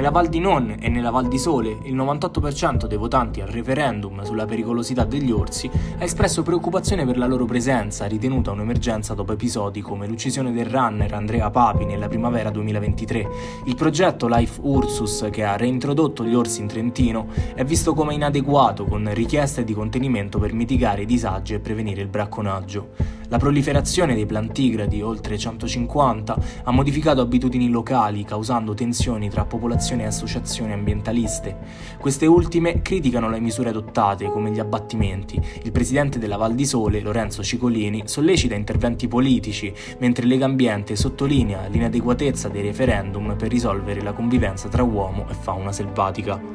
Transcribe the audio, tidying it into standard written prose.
Nella Val di Non e nella Val di Sole il 98% dei votanti al referendum sulla pericolosità degli orsi ha espresso preoccupazione per la loro presenza, ritenuta un'emergenza dopo episodi come l'uccisione del runner Andrea Papi nella primavera 2023. Il progetto Life Ursus, che ha reintrodotto gli orsi in Trentino, è visto come inadeguato, con richieste di contenimento per mitigare i disagi e prevenire il bracconaggio. La proliferazione dei plantigradi, oltre 150, ha modificato abitudini locali, causando tensioni tra popolazione e associazioni ambientaliste. Queste ultime criticano le misure adottate, come gli abbattimenti. Il presidente della Val di Sole, Lorenzo Cicolini, sollecita interventi politici, mentre Legambiente sottolinea l'inadeguatezza dei referendum per risolvere la convivenza tra uomo e fauna selvatica.